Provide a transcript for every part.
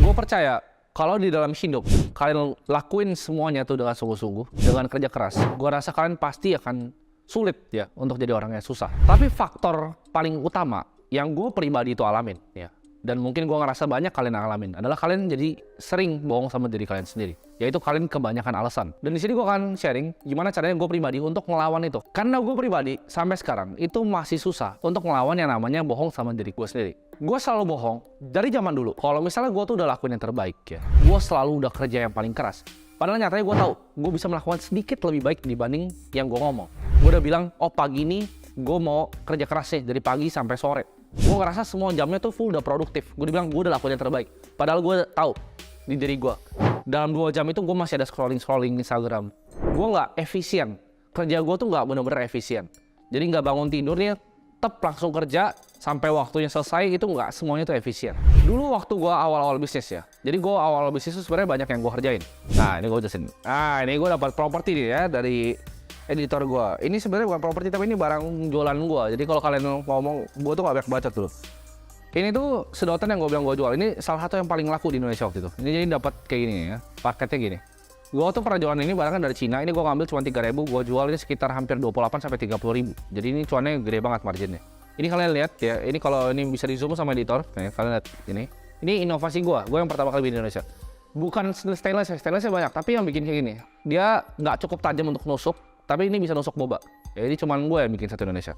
Gue percaya kalau di dalam hidup kalian lakuin semuanya tuh dengan sungguh-sungguh, dengan kerja keras, gue rasa kalian pasti akan sulit ya untuk jadi orang yang susah. Tapi faktor paling utama yang gue pribadi itu alamin ya, dan mungkin gue ngerasa banyak kalian alamin adalah kalian jadi sering bohong sama diri kalian sendiri. Yaitu kalian kebanyakan alasan. Dan di sini gue akan sharing gimana caranya gue pribadi untuk ngelawan itu. Karena gue pribadi sampai sekarang itu masih susah untuk ngelawan yang namanya bohong sama diri gue sendiri. Gue selalu bohong dari zaman dulu. Kalau misalnya gue tuh udah lakuin yang terbaik ya, gue selalu udah kerja yang paling keras. Padahal nyatanya gue tahu gue bisa melakukan sedikit lebih baik dibanding yang gue ngomong. Gue udah bilang, oh pagi ini gue mau kerja keras nih dari pagi sampai sore. Gue ngerasa semua jamnya tuh full udah produktif. Gue bilang gue udah lakuin yang terbaik. Padahal gue tahu di diri gue dalam 2 jam itu gue masih ada scrolling Instagram. Gue nggak efisien. Kerja gue tuh nggak bener-bener efisien. Jadi nggak bangun tidurnya, langsung kerja sampai waktunya selesai, itu nggak semuanya tuh efisien. Dulu waktu gue awal-awal bisnis ya. Jadi gue awal bisnis tuh sebenarnya banyak yang gue kerjain. Nah ini gue jelasin. Nah ini gue dapat properti nih ya dari editor gue. Ini sebenarnya bukan properti tapi ini barang jualan gue. Jadi kalau kalian ngomong, gue tuh nggak banyak baca tuh. Ini tuh sedotan yang gue bilang gue jual. Ini salah satu yang paling laku di Indonesia waktu itu. Ini jadi dapat kayak gini ya, paketnya gini. Gue tuh pernah jualan ini barang kan dari Cina. Ini gue ngambil cuma 3.000, gue jual ini sekitar hampir 28 sampai 30.000. Jadi ini cuannya gede banget marginnya. Ini kalian lihat ya. Ini kalau ini bisa di zoom sama editor. Nih, kalian lihat ini. Ini inovasi gue yang pertama kali di Indonesia. Bukan stainless banyak, tapi yang bikin kayak gini. Dia nggak cukup tajam untuk nusuk, tapi ini bisa nusuk boba. Ya, ini cuman gue yang bikin satu Indonesia.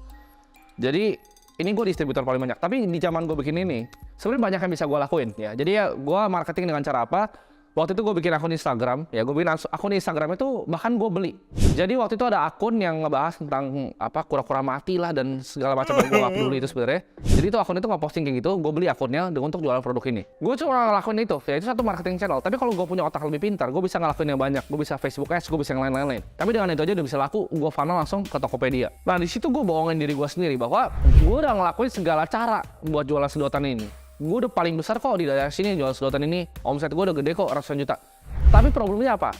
Jadi ini gue distributor paling banyak, tapi di zaman gue bikin ini sebenarnya banyak yang bisa gue lakuin ya. Jadi ya gue marketing dengan cara apa? Waktu itu gue bikin akun Instagram, ya gue bikin akun Instagram itu bahkan gue beli. Jadi waktu itu ada akun yang ngebahas tentang apa kura-kura mati lah dan segala macam yang gue gak peduli itu sebenarnya. Jadi itu akun itu nggak posting kayak gitu, gue beli akunnya untuk jualan produk ini. Gue cuma ngelakuin itu, ya itu satu marketing channel. Tapi kalau gue punya otak lebih pintar, gue bisa ngelakuin yang banyak. Gue bisa Facebook Ads, gue bisa yang lain-lain. Tapi dengan itu aja udah bisa laku, gue funnel langsung ke Tokopedia. Nah di situ gue bohongin diri gue sendiri bahwa gue udah ngelakuin segala cara buat jualan sedotan ini. Gue udah paling besar kok di daerah sini jual sedotan ini, omset gue udah gede kok, ratusan juta. Tapi problemnya apa?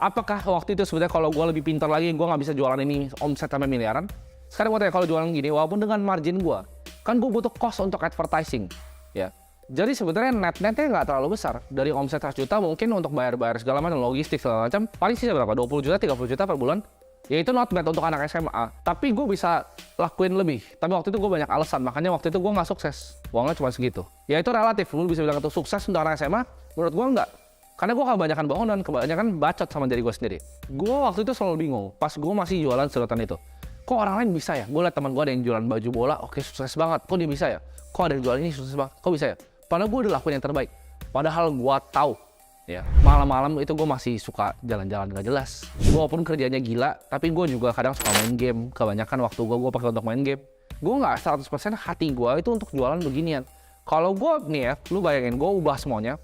Apakah waktu itu sebenarnya kalau gue lebih pintar lagi, gue nggak bisa jualan ini omset sampai miliaran? Sekarang gue tanya, kalau jualan gini, walaupun dengan margin gue, kan gue butuh cost untuk advertising, ya. Jadi sebenarnya netnya nggak terlalu besar. Dari omset 100 juta mungkin untuk bayar segala macam, logistik segala macam, paling sisa berapa? 20 juta, 30 juta per bulan. Ya itu not bad untuk anak SMA, tapi gue bisa lakuin lebih. Tapi waktu itu gue banyak alasan, makanya waktu itu gue nggak sukses. Uangnya cuma segitu. Ya itu relatif, lu bisa bilang itu sukses untuk anak SMA, menurut gue nggak. Karena gue kebanyakan bohong dan kebanyakan bacot sama diri gue sendiri. Gue waktu itu selalu bingung, pas gue masih jualan sedotan itu. Kok orang lain bisa ya? Gue liat teman gue ada yang jualan baju bola, oke sukses banget. Kok dia bisa ya? Kok ada yang jualan ini sukses banget? Kok bisa ya? Padahal gue udah lakuin yang terbaik. Padahal gue tahu. Ya, malam-malam itu gue masih suka jalan-jalan gak jelas. Walaupun kerjanya gila, tapi gue juga kadang suka main game. Kebanyakan waktu gue pakai untuk main game. Gue nggak 100% hati gue itu untuk jualan beginian. Kalau gue nih ya, lu bayangin gue ubah semuanya.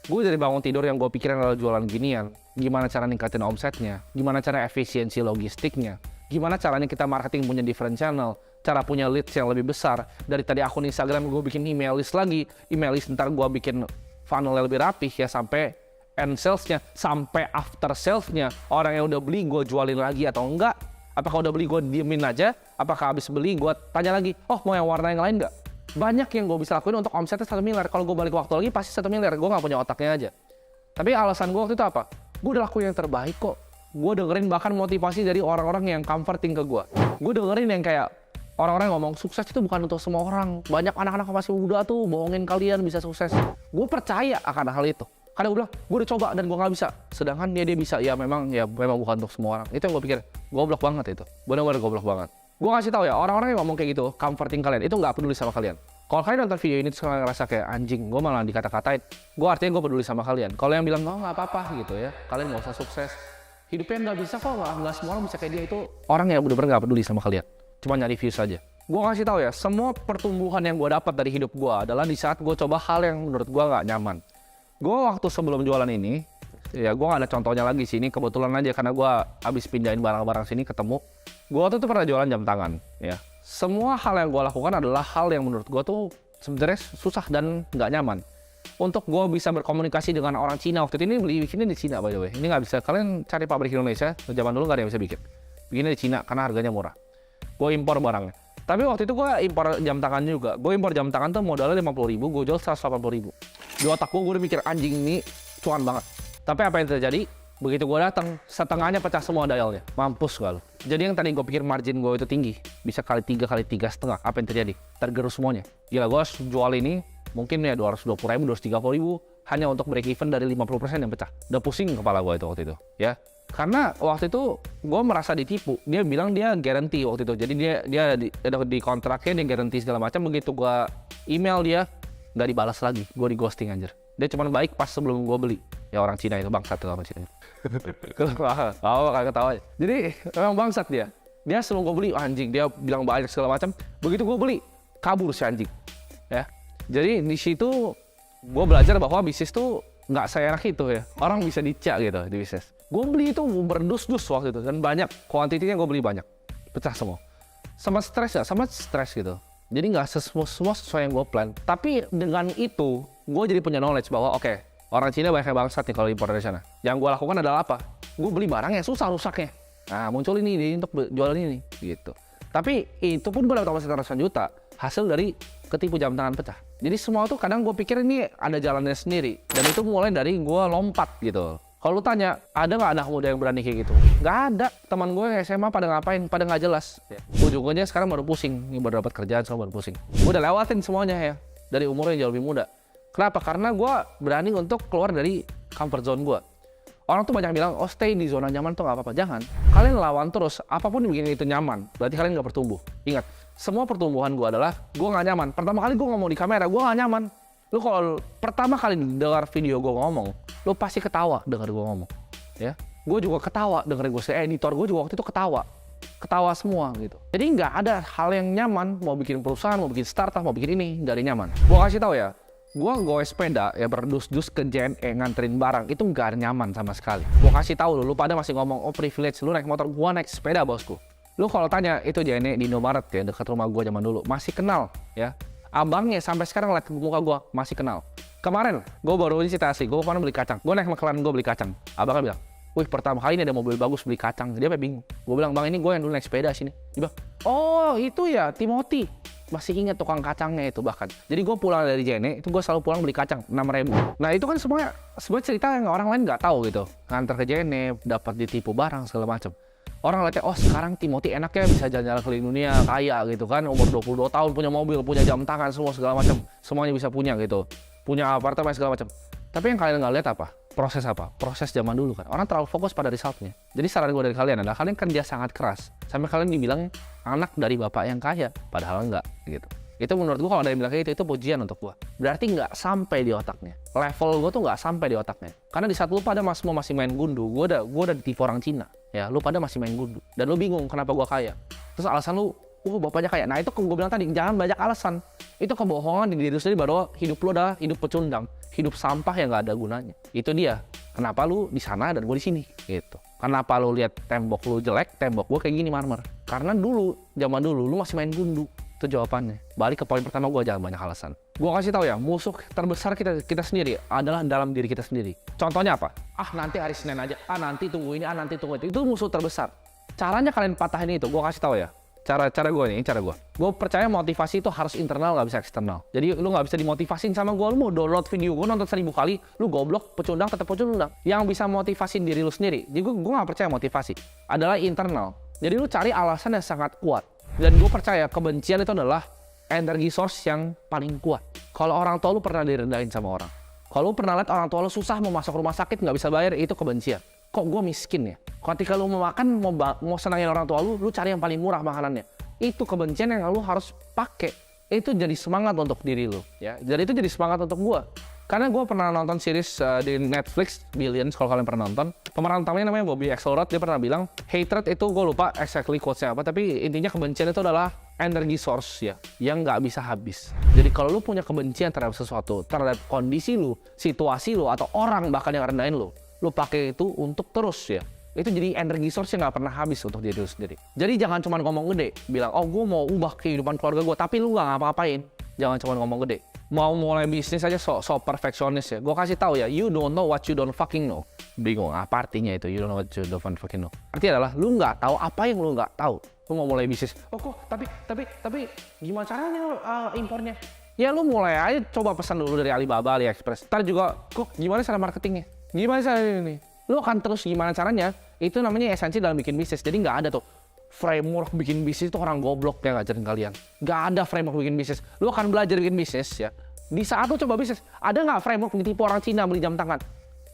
Gue dari bangun tidur yang gue pikirin adalah jualan ginian. Gimana cara ningkatin omsetnya? Gimana cara efisiensi logistiknya? Gimana caranya kita marketing punya different channel? Cara punya leads yang lebih besar. Dari tadi akun Instagram gue bikin email list lagi. Email list ntar gue bikin funnel yang lebih rapih ya sampai end salesnya, sampai after salesnya. Orang yang udah beli gue jualin lagi atau enggak. Apakah udah beli gue diemin aja? Apakah habis beli gue tanya lagi, oh mau yang warna yang lain enggak? Banyak yang gue bisa lakuin untuk omsetnya 1 miliar. Kalau gue balik waktu lagi pasti 1 miliar. Gue gak punya otaknya aja. Tapi alasan gue waktu itu apa? Gue udah lakuin yang terbaik kok. Gue dengerin bahkan motivasi dari orang-orang yang comforting ke gue. Gue dengerin yang kayak orang-orang yang ngomong sukses itu bukan untuk semua orang. Banyak anak-anak masih muda tuh bohongin kalian bisa sukses. Gue percaya akan hal itu. Karena gue bilang, gue udah coba dan gue gak bisa. Sedangkan dia bisa, ya memang bukan untuk semua orang. Itu yang gue pikir, goblok banget itu. Bener-bener goblok banget. Gue kasih tahu ya, orang-orang yang ngomong kayak gitu, comforting kalian, itu gak peduli sama kalian. Kalau kalian nonton video ini terus kalian ngerasa kayak anjing, gue malah dikata-katain, gue artinya gue peduli sama kalian. Kalau yang bilang, oh gak apa-apa gitu ya, kalian gak usah sukses. Hidupnya gak bisa kok, gak semua orang bisa kayak dia, itu orang yang bener-bener gak peduli sama kalian. Cuma nyari views aja. Gue kasih tahu ya, semua pertumbuhan yang gue dapat dari hidup gue adalah di saat gue coba hal yang menurut gue gak nyaman. Gue waktu sebelum jualan ini, ya gue gak ada contohnya lagi sini, kebetulan aja karena gue habis pindahin barang-barang sini ketemu. Gue waktu itu pernah jualan jam tangan, ya. Semua hal yang gue lakukan adalah hal yang menurut gue tuh sebenarnya susah dan gak nyaman. Untuk gue bisa berkomunikasi dengan orang Cina, waktu itu ini bikinnya di Cina by the way. Ini gak bisa, kalian cari pabrik Indonesia, zaman dulu gak ada yang bisa bikin. Bikinnya di Cina karena harganya murah. Gue impor barangnya. Tapi waktu itu gue impor jam tangan juga. Gue impor jam tangan tuh modalnya 50.000, gue jual 180.000. Di otak gue udah mikir anjing ini cuan banget. Tapi apa yang terjadi? Begitu gue datang, setengahnya pecah semua dialnya. Mampus gue. Jadi yang tadi gue pikir margin gue itu tinggi, bisa kali 3 kali 3,5. Apa yang terjadi? Tergerus semuanya. Gila, gue jual ini mungkin ya 220.000, 230.000 hanya untuk break even dari 50% yang pecah. Udah pusing kepala gue itu waktu itu, ya. Karena waktu itu gue merasa ditipu. Dia bilang dia guarantee waktu itu. Jadi dia di kontraknya dia guarantee segala macam. Begitu gue email dia nggak dibalas lagi. Gue di ghosting anjir. Dia cuma baik pas sebelum gue beli. Ya orang Cina itu bangsat tuh orang Cina. Kagak ketawa. Jadi memang bangsat dia. Dia sebelum gue beli anjing dia bilang banyak segala macam. Begitu gue beli kabur si anjing. Ya. Jadi di situ gue belajar bahwa bisnis tuh nggak seenak itu ya. Orang bisa dicak gitu di bisnis. Gue beli itu berdus-dus waktu itu dan banyak, kuantitinya gue beli banyak, pecah semua. Sama stres gitu. Jadi nggak semua sesuai yang gue plan. Tapi dengan itu, gue jadi punya knowledge bahwa oke, orang Cina banyak yang bangsat nih kalau impor dari sana. Yang gue lakukan adalah apa? Gue beli barang yang susah rusaknya. Nah muncul ini untuk jual ini gitu. Tapi itu pun gue dapat omset ratusan juta hasil dari ketipu jam tangan pecah. Jadi semua tuh kadang gue pikir ini ada jalannya sendiri. Dan itu mulai dari gue lompat gitu. Kalau lu tanya, ada nggak anak muda yang berani kayak gitu? Nggak ada. Teman gue yang SMA pada ngapain? Pada nggak jelas. Ya. Ujung-ujungnya sekarang baru pusing. Ini baru dapat kerjaan, sekarang baru pusing. Gue udah lewatin semuanya ya. Dari umur yang jauh lebih muda. Kenapa? Karena gue berani untuk keluar dari comfort zone gue. Orang tuh banyak bilang, oh stay di zona nyaman tuh nggak apa-apa. Jangan. Kalian lawan terus. Apapun yang bikin itu nyaman. Berarti kalian nggak bertumbuh. Ingat, semua pertumbuhan gue adalah gue nggak nyaman. Pertama kali gue ngomong di kamera, gue nggak nyaman. Lu kalau pertama kali dengar video gue ngomong, lu pasti ketawa dengar gue ngomong, ya. Gue juga ketawa dengerin gue, editor gue juga waktu itu ketawa semua gitu. Jadi nggak ada hal yang nyaman, mau bikin perusahaan, mau bikin startup, mau bikin ini, nggak ada nyaman. Gue kasih tahu ya, gue sepeda ya berdus-dus ke JNE nganterin barang, itu nggak ada nyaman sama sekali. Gue kasih tahu lu pada masih ngomong, oh privilege, lu naik motor, gue naik sepeda bosku. Lu kalau tanya, itu JNE di Indomaret ya, dekat rumah gue zaman dulu, masih kenal ya. Abangnya sampai sekarang liat muka gue masih kenal. Kemarin gue baru ini cerita asli, gue kemarin beli kacang. Gue naik McLaren, gue beli kacang. Abangnya bilang, wih pertama kali ini ada mobil bagus beli kacang. Dia sampai bingung. Gue bilang, bang ini gue yang dulu naik sepeda sini. Dia bilang, oh itu ya Timothy. Masih ingat tukang kacangnya itu bahkan. Jadi gue pulang dari JNE, itu gue selalu pulang beli kacang 6.000. Nah itu kan semuanya cerita yang orang lain nggak tahu gitu. Nganter ke JNE, dapat ditipu barang segala macam. Orang lihatnya, oh sekarang Timothy enaknya bisa jalan-jalan keliling dunia, kaya gitu kan, umur 22 tahun, punya mobil, punya jam tangan, semua segala macam, semuanya bisa punya gitu, punya apartemen segala macam. Tapi yang kalian nggak lihat apa? Proses zaman dulu kan. Orang terlalu fokus pada resultnya. Jadi saran gue dari kalian adalah kalian kerja sangat keras, sampai kalian dibilang anak dari bapak yang kaya, padahal enggak gitu. Itu menurut gue kalau ada yang bilang kayak itu pujian untuk gue. Berarti nggak sampai di otaknya. Level gue tuh nggak sampai di otaknya. Karena di saat lu pada semua masih main gundu, gue udah ditipu orang Cina. Ya, lu pada masih main gundu. Dan lu bingung kenapa gue kaya. Terus alasan lu, bapaknya kaya. Nah itu gue bilang tadi, jangan banyak alasan. Itu kebohongan di diri lu sendiri bahwa hidup lu adalah hidup pecundang. Hidup sampah yang nggak ada gunanya. Itu dia. Kenapa lu di sana dan gue di sini? Gitu. Kenapa lu lihat tembok lu jelek, tembok gue kayak gini marmer? Karena zaman dulu, lu masih main gundu. Itu jawabannya. Balik ke poin pertama gue, jangan banyak alasan. Gue kasih tahu ya, musuh terbesar kita sendiri adalah dalam diri kita sendiri. Contohnya apa? Nanti hari Senin aja. Nanti tunggu ini, nanti tunggu itu. Itu musuh terbesar. Caranya kalian patahin itu. Gue kasih tahu ya. Cara gue nih, cara gue. Gue percaya motivasi itu harus internal, nggak bisa eksternal. Jadi lu nggak bisa dimotivasin sama gue. Lu mau download video gue nonton 1000 kali, lu goblok, pecundang, tetap pecundang. Yang bisa motivasin diri lu sendiri. Jadi gue nggak percaya motivasi. Adalah internal. Jadi lu cari alasan yang sangat kuat. Dan gue percaya kebencian itu adalah energi source yang paling kuat. Kalau orang tua lu pernah direndahin sama orang. Kalau lu pernah lihat orang tua lu susah mau masuk rumah sakit nggak bisa bayar, itu kebencian. Kok gue miskin ya? Ketika lu mau makan, mau senangin orang tua lu cari yang paling murah makanannya. Itu kebencian yang lu harus pakai. Itu jadi semangat untuk diri lu. Ya. Jadi itu jadi semangat untuk gue. Karena gue pernah nonton series di Netflix, Billions, kalau kalian pernah nonton. Pemeran utamanya namanya Bobby Axelrod, dia pernah bilang, hatred itu gue lupa exactly quotes-nya apa, tapi intinya kebencian itu adalah energy source ya, yang nggak bisa habis. Jadi kalau lu punya kebencian terhadap sesuatu, terhadap kondisi lu, situasi lu, atau orang bahkan yang rendahin lu pakai itu untuk terus ya. Itu jadi energi source yang nggak pernah habis untuk diri lu sendiri. Jadi jangan cuma ngomong gede, bilang, oh gue mau ubah kehidupan keluarga gue, tapi lu nggak ngapa-ngapain. Jangan cuma ngomong gede. Mau mulai bisnis aja so perfeksionis ya. Gue kasih tahu ya, you don't know what you don't fucking know. Bingung apa artinya itu? You don't know what you don't fucking know. Artinya adalah lu nggak tahu apa yang lu nggak tahu. Lu mau mulai bisnis. Oh kok tapi gimana caranya impornya? Ya lu mulai aja, coba pesan dulu dari Alibaba, AliExpress. Ntar juga kok gimana cara marketingnya? Gimana cara ini? Lu akan terus gimana caranya? Itu namanya esensi dalam bikin bisnis. Jadi nggak ada tuh framework bikin bisnis itu orang goblok yang ngajarin kalian. Nggak ada framework bikin bisnis. Lu akan belajar bikin bisnis ya. Di saat lu coba bisnis, ada nggak framework tipu orang Cina beli jam tangan?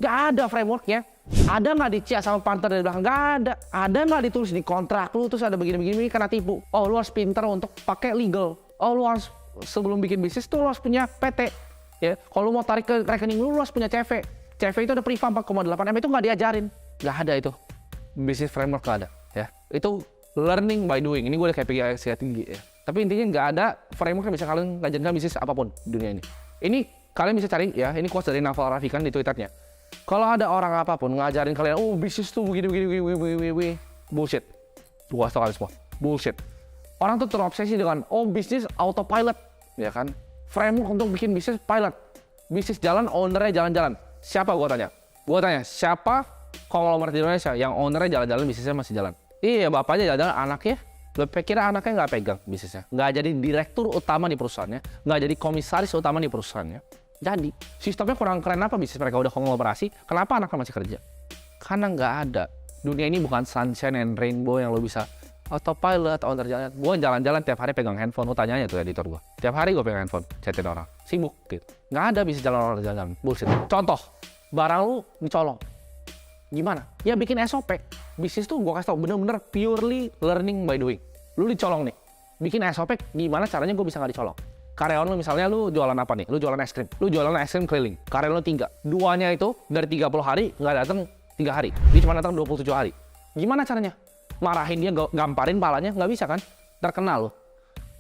Nggak ada frameworknya. Ada nggak dicia sama partner dari belakang? Nggak ada. Ada nggak ditulis di kontrak lu terus ada begini-begini kena tipu? Oh lu harus pintar untuk pakai legal. Oh lu harus sebelum bikin bisnis tuh lu harus punya PT. Ya, kalau lu mau tarik ke rekening lu harus punya CV. CV itu ada Priva 4,8 M, itu nggak diajarin. Nggak ada itu. Bisnis framework nggak ada. Ya, itu learning by doing. Ini gue udah kayak PGI tinggi ya. Tapi intinya nggak ada framework yang bisa kalian ngajarin bisnis apapun di dunia ini. Ini kalian bisa cari ya. Ini quotes dari Naval Ravikant di Twitternya. Kalau ada orang apapun ngajarin kalian, oh bisnis tuh begini, bullshit. Gua kasih tau kalian semua, bullshit. Orang tuh terobsesi dengan, oh bisnis autopilot, ya kan? Framework untuk bikin bisnis pilot. Bisnis jalan, ownernya jalan-jalan. Siapa gua tanya? Gua tanya, siapa konglomerat di Indonesia yang ownernya jalan-jalan, bisnisnya masih jalan? Iya, bapaknya jalan-jalan, anaknya? Lo kira anaknya nggak pegang bisnisnya? Nggak jadi direktur utama di perusahaannya? Nggak jadi komisaris utama di perusahaannya? Jadi, sistemnya kurang keren apa bisnis mereka udah konglomerasi? Kenapa anaknya masih kerja? Karena nggak ada. Dunia ini bukan sunshine and rainbow yang lo bisa autopilot, owner jalan. Gue jalan-jalan tiap hari pegang handphone, lo tanya aja tuh editor gue. Tiap hari gue pegang handphone, chatin orang. Sibuk gitu. Nggak ada bisnis jalan-jalan. Bullshit. Contoh, barang lu dicolong. Gimana? Ya bikin SOP. Bisnis tuh gue kasih tau bener-bener purely learning by doing. Lu dicolong nih. Bikin SOP, gimana caranya gue bisa nggak dicolong? Karyawan lu misalnya lu jualan apa nih? Lu jualan es krim. Lu jualan es krim keliling. Karyawan lu 3. Duanya itu dari 30 hari nggak datang 3 hari. Dia cuma datang 27 hari. Gimana caranya? Marahin dia, gamparin palanya, nggak bisa kan? Terkenal lo.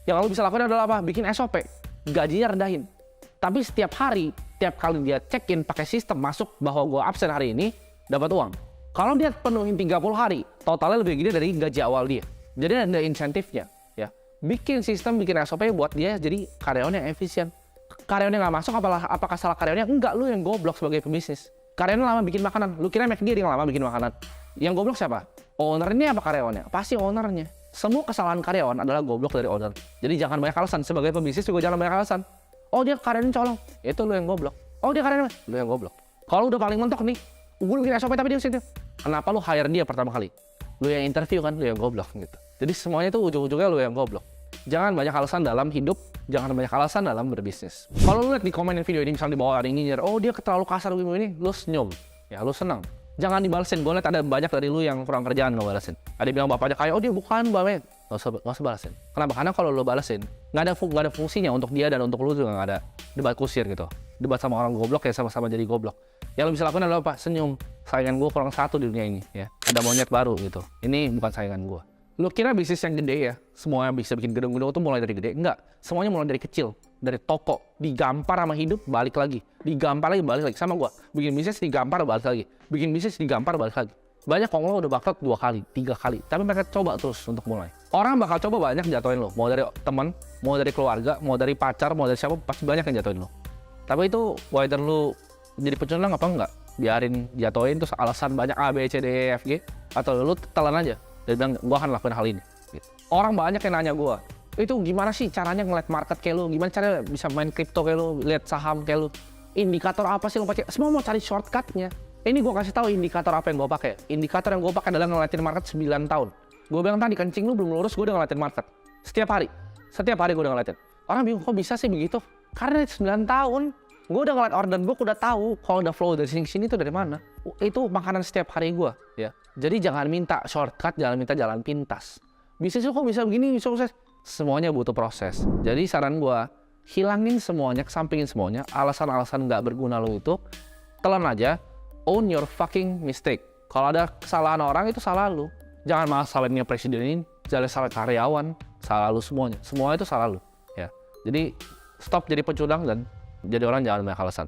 Yang lu bisa lakukan adalah apa? Bikin SOP. Gajinya rendahin. Tapi setiap hari, tiap kali dia check-in pakai sistem masuk bahwa gue absen hari ini, dapat uang. Kalau dia penuhin 30 hari, totalnya lebih gede dari gaji awal dia. Jadi ada insentifnya. Ya. Bikin sistem, bikin SOP buat dia jadi karyawan yang efisien. Karyawannya nggak masuk, apakah salah karyawannya? Enggak, lu yang goblok sebagai pebisnis. Karyawannya lama bikin makanan. Lu kira McD yang lama bikin makanan. Yang goblok siapa? Ownernya apa karyawannya? Pasti ownernya. Semua kesalahan karyawan adalah goblok dari owner. Jadi jangan banyak alasan. Sebagai pebisnis juga jangan banyak alasan. Oh dia karyawannya colong. Itu lu yang goblok. Oh dia karyawannya. Lu yang goblok. Kalau udah paling mentok nih. Gue bikin SOP tapi dia situ. Kenapa lu hire dia pertama kali? Lu yang interview kan, lu yang goblok gitu. Jadi semuanya itu ujung-ujungnya lu yang goblok. Jangan banyak alasan dalam hidup, jangan banyak alasan dalam berbisnis. Kalau lu lihat di komen video ini misalnya di bawah ada yang nyinyir, oh dia terlalu kasar begini, lu senyum. Ya lu senang. Jangan dibalesin. Gue lihat ada banyak dari lu yang kurang kerjaan ngebalesin. Ada yang bilang bapaknya kayak, oh dia bukan bapak. Nggak usah balesin. Kenapa? Karena kalau lu balesin, nggak ada fungsinya untuk dia dan untuk lu juga nggak ada debat kusir gitu. Debat sama orang goblok ya sama-sama jadi goblok. Yang lu bisa lakukan adalah apa? Senyum. Saingan gue kurang satu di dunia ini ya. Ada monyet baru gitu. Ini bukan saingan gue. Lu kira bisnis yang gede ya? Semuanya bisa bikin gedung-gedung itu mulai dari gede? Enggak. Semuanya mulai dari kecil. Dari toko. Digampar sama hidup, balik lagi. Digampar lagi, balik lagi. Sama gua. Bikin bisnis digampar, balik lagi. Bikin bisnis digampar, balik lagi. Banyak konglo udah bangkrut 2 kali, 3 kali. Tapi mereka coba terus untuk mulai. Orang bakal coba banyak jatuhin lo. Mau dari teman, mau dari keluarga, mau dari pacar, mau dari siapa, pasti banyak yang jatuhin lo. Tapi itu whether lu jadi pecundang apa enggak? Biarin jatuhin terus alasan banyak A, B, C, D, E, F, G. Atau lu telan aja. Dan bilang, gue akan lakuin hal ini. Gitu. Orang banyak yang nanya gue, itu gimana sih caranya ngeliat market kayak lu? Gimana caranya bisa main kripto kayak lu, lihat saham kayak lu? Indikator apa sih lu pakai? Semua mau cari shortcutnya. Ini gue kasih tahu indikator apa yang gue pakai. Indikator yang gue pakai adalah ngeliatin market 9 tahun. Gue bilang tadi kencing lu belum lurus, gue udah ngeliatin market. Setiap hari gue udah ngeliatin. Orang bingung, kok bisa sih begitu? Karena 9 tahun, gue udah ngeliat order book, udah tahu kalau udah flow dari sini itu dari mana. Itu makanan setiap hari gue, ya. Jadi jangan minta shortcut, jangan minta jalan pintas. Bisnis kok bisa begini, bisa sukses? Semuanya butuh proses. Jadi saran gue, hilangin semuanya, kesampingin semuanya. Alasan-alasan nggak berguna lo itu, telan aja. Own your fucking mistake. Kalau ada kesalahan orang, itu salah lo. Jangan malah salahnya presidenin, jangan salah karyawan, salah lo semuanya. Semua itu salah lo. Ya. Jadi stop jadi pecundang dan jadi orang jangan banyak alasan.